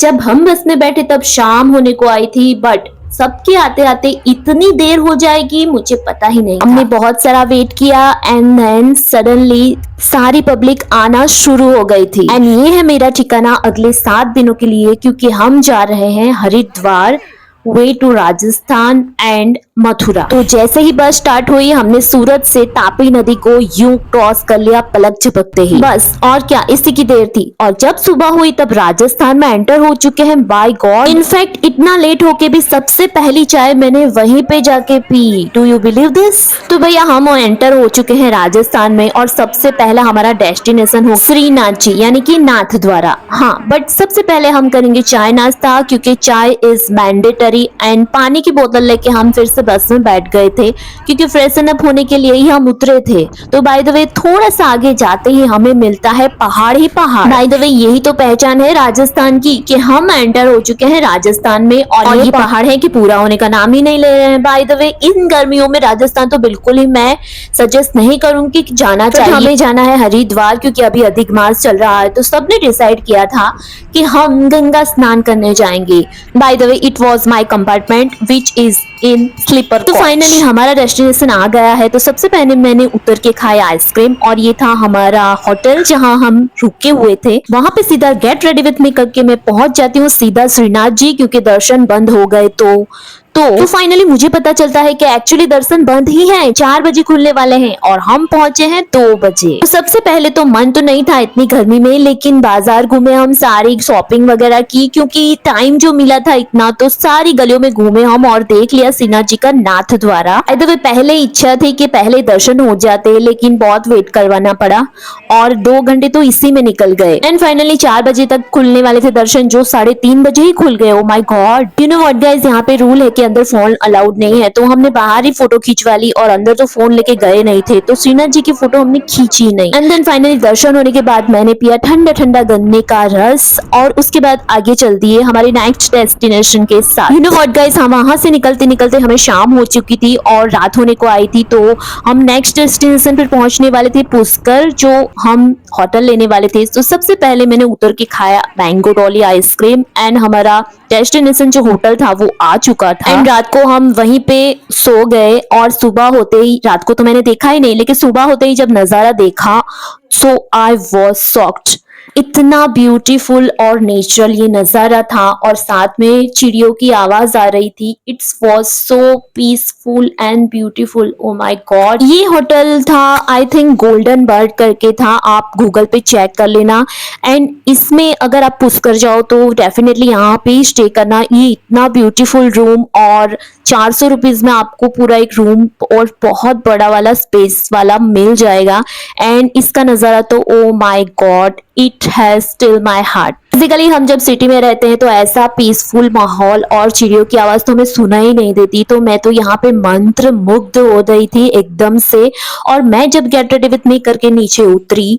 जब हम बस में बैठे तब शाम होने को आई थी, बट सबके आते आते इतनी देर हो जाएगी मुझे पता ही नहीं। हमने बहुत सारा वेट किया एंड देन सडनली सारी पब्लिक आना शुरू हो गई थी। एंड ये है मेरा ठिकाना अगले 7 दिनों के लिए, क्योंकि हम जा रहे हैं Haridwar way to Rajasthan and Mathura. तो जैसे ही बस स्टार्ट हुई हमने सूरत से तापी नदी को यूं क्रॉस कर लिया पलक झपकते ही। बस और क्या इसी की देर थी। और जब सुबह हुई तब राजस्थान में एंटर हो चुके हैं। बाय गॉड, इनफैक्ट इतना लेट होके भी सबसे पहली चाय मैंने वहीं पे जाके P. Do you believe this? तो भैया हम एंटर हो चुके हैं राजस्थान में और सबसे पहला हमारा डेस्टिनेशन हो श्रीनाथ जी यानी कि नाथ द्वारा। हाँ, बट सबसे पहले हम करेंगे चाय नाश्ता, क्योंकि चाय इज मैंडेटरी। एंड पानी की बोतल लेके हम फिर से बस में बैठ गए थे, क्योंकि फ्रेशन अप होने के लिए ही हम उतरे थे। तो बाय द वे थोड़ा सा आगे जाते ही हमें मिलता है पहाड़ ही पहाड़। बाय द वे यही तो पहचान है राजस्थान की, कि हम एंटर हो चुके हैं राजस्थान में और ये पहाड़ है कि पूरा होने का नाम ही नहीं ले रहे हैं। बाय द वे इन गर्मियों में राजस्थान तो बिल्कुल ही मैं सजेस्ट नहीं करूंगी कि जाना चाहिए। हमें जाना है हरिद्वार, क्योंकि अभी अधिक मास चल रहा है, तो सबने डिसाइड किया था कि हम गंगा स्नान करने जाएंगे। By the way it was my compartment which is in sleeper. तो फाइनली हमारा डेस्टिनेशन आ गया है। तो सबसे पहले मैंने उतर के खाया आइसक्रीम, और ये था हमारा होटल जहां हम रुके हुए थे। वहां पे सीधा गेट रेडी विथ मी करके मैं पहुंच जाती हूँ सीधा श्रीनाथ जी, क्योंकि दर्शन बंद हो गए। तो फाइनली मुझे पता चलता है कि एक्चुअली दर्शन बंद ही है, 4 बजे खुलने वाले हैं और हम पहुंचे हैं 2 बजे। तो सबसे पहले तो मन तो नहीं था इतनी गर्मी में, लेकिन बाजार घूमे हम, सारी शॉपिंग वगैरह की, क्योंकि टाइम जो मिला था इतना, तो सारी गलियों में घूमे हम और देख लिया श्रीनाथ जी का नाथ द्वारा। पहले इच्छा थी कि पहले दर्शन हो जाते, लेकिन बहुत वेट करवाना पड़ा और 2 घंटे तो इसी में निकल गए। एंड फाइनली 4 बजे तक खुलने वाले थे दर्शन, जो 3:30 बजे ही खुल गए। Oh my God, you know what guys, यहाँ पे रूल है कि अंदर फोन अलाउड नहीं है, तो हमने बाहर ही फोटो खिंचवा ली और अंदर तो फोन लेके गए नहीं थे, तो श्रीनाथ जी की फोटो हमने खींची नहीं। एंड देन फाइनली दर्शन होने के बाद मैंने पिया ठंडा ठंडा गन्ने का रस और उसके बाद आगे चल दिए हमारे नेक्स्ट डेस्टिनेशन के साथ। यू नो व्हाट गाइस, हम वहां से निकलते निकलते हमें शाम हो चुकी थी और रात होने को आई थी, तो हम नेक्स्ट डेस्टिनेशन पर पहुंचने वाले थे पुष्कर, जो हम होटल लेने वाले थे। तो सबसे पहले मैंने उतर के खाया मैंगो डॉली आइसक्रीम एंड हमारा डेस्टिनेशन जो होटल था वो आ चुका था। एंड रात को हम वहीं पे सो गए और सुबह होते ही, रात को तो मैंने देखा ही नहीं, लेकिन सुबह होते ही जब नजारा देखा सो आई वॉज शॉक्ड। इतना ब्यूटीफुल और नेचुरल ये नजारा था और साथ में चिड़ियों की आवाज आ रही थी। It's was so peaceful and beautiful. Oh my God, ये होटल था आई थिंक गोल्डन बर्ड करके था, आप गूगल पे चेक कर लेना। एंड इसमें अगर आप पुष्कर जाओ तो डेफिनेटली यहाँ पे स्टे करना। ये इतना ब्यूटीफुल रूम और 400 रुपीज में आपको पूरा एक रूम और बहुत बड़ा वाला स्पेस वाला मिल जाएगा। एंड इसका नजारा तो oh my God, it has still my heart. Basically हम जब सिटी में रहते हैं तो ऐसा पीसफुल माहौल और चिड़ियों की आवाज तो हमें सुना ही नहीं देती, तो मैं तो यहाँ पे मंत्र मुग्ध हो गई थी एकदम से। और मैं जब गेट रेडी विथ मी करके नीचे उतरी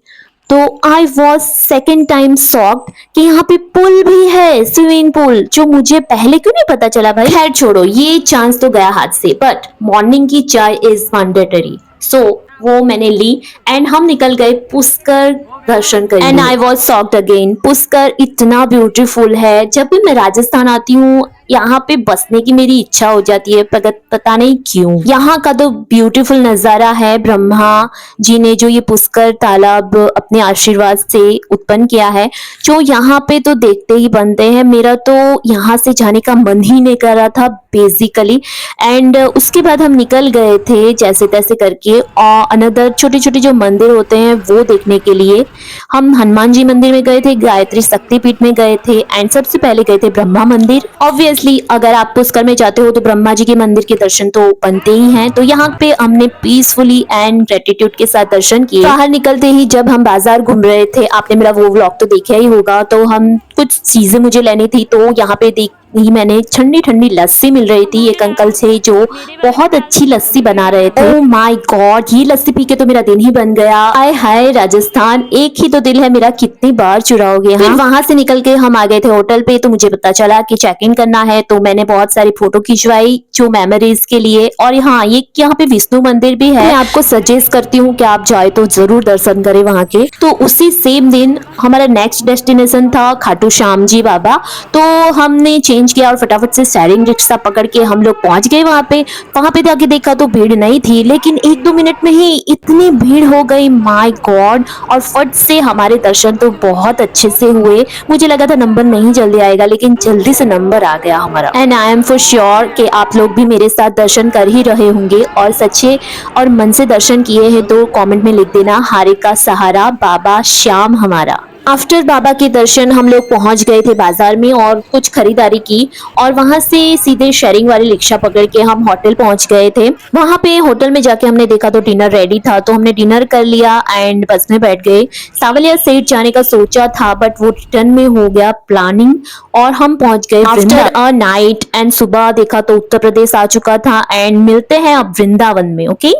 तो I was second time shocked कि यहाँ पे पुल भी है, स्विमिंग पूल, जो मुझे पहले क्यों नहीं पता चला भाई। खैर छोड़ो, ये चांस तो गया हाथ से, बट मॉर्निंग की चाय इज मैंडेटरी, सो वो मैंने ली एंड हम निकल गए पुष्कर दर्शन करने। And I was shocked again, Pushkar इतना ब्यूटीफुल है। जब भी मैं राजस्थान आती हूँ यहाँ पे बसने की मेरी इच्छा हो जाती है, पता नहीं क्यों। यहाँ का तो ब्यूटीफुल नजारा है। ब्रह्मा जी ने जो ये पुष्कर तालाब अपने आशीर्वाद से उत्पन्न किया है, जो यहाँ पे तो देखते ही बनते हैं। मेरा तो यहाँ से जाने का मन ही नहीं कर रहा था बेसिकली। एंड उसके बाद हम निकल गए थे जैसे तैसे करके और अनदर छोटे छोटे जो मंदिर होते हैं वो देखने के लिए। हम हनुमान जी मंदिर में गए थे, गायत्री शक्तिपीठ में गए थे एंड सबसे पहले गए थे ब्रह्मा मंदिर। ऑब्वियसली अगर आप पुष्कर में जाते हो तो ब्रह्मा जी के मंदिर के दर्शन तो बनते ही हैं, तो यहाँ पे हमने पीसफुली एंड ग्रेटिट्यूड के साथ दर्शन किए। बाहर निकलते ही जब हम बाजार घूम रहे थे, आपने मेरा वो व्लॉग तो देखा ही होगा, तो हम कुछ चीजें मुझे लेनी थी, तो यहाँ पे देख ही मैंने ठंडी ठंडी लस्सी मिल रही थी एक अंकल से जो बहुत अच्छी लस्सी बना रहे थे। ओह माय गॉड, ये लस्सी पी के तो मेरा दिन ही बन गया। हाय हाय राजस्थान, एक ही तो दिल है मेरा, कितनी बार चुराओगे। फिर वहां से निकल के हम आ गए थे होटल पे, तो मुझे पता चला कि चेक इन करना है, तो मैंने बहुत सारी फोटो खिंचवाई जो मेमोरीज के लिए। और हाँ, ये यहाँ पे विष्णु मंदिर भी है, मैं आपको सजेस्ट करती हूँ कि आप जाए तो जरूर दर्शन करें वहाँ के। तो उसी सेम दिन हमारा नेक्स्ट डेस्टिनेशन था खाटू टू श्याम जी बाबा। तो हमने चेंज किया और फटाफट से शेयरिंग रिक्शा पकड़ के हम लोग पहुंच गए वहां पे। जाके देखा तो भीड़ नहीं थी, लेकिन 1-2 मिनट में ही इतनी भीड़ हो गई, माय गॉड। और फट से हमारे दर्शन तो बहुत अच्छे से हुए। मुझे लगा था नंबर नहीं जल्दी आएगा, लेकिन जल्दी से नंबर आ गया हमारा। And I am for sure कि आप लोग भी मेरे साथ दर्शन कर ही रहे होंगे, और सच्चे और मन से दर्शन किए हैं तो कमेंट में लिख देना, हारे का सहारा बाबा श्याम हमारा। आफ्टर बाबा के दर्शन हम लोग पहुंच गए थे बाजार में और कुछ खरीदारी की, और वहां से सीधे शेयरिंग वाली रिक्शा पकड़ के हम होटल पहुंच गए थे। वहां पे होटल में जाके हमने देखा तो डिनर रेडी था, तो हमने डिनर कर लिया एंड बस में बैठ गए। सावलिया सेठ जाने का सोचा था, बट वो रिटर्न में हो गया प्लानिंग और हम पहुंच गए आफ्टर अ नाइट। एंड सुबह देखा तो उत्तर प्रदेश आ चुका था। एंड मिलते हैं अब वृंदावन में, ओके।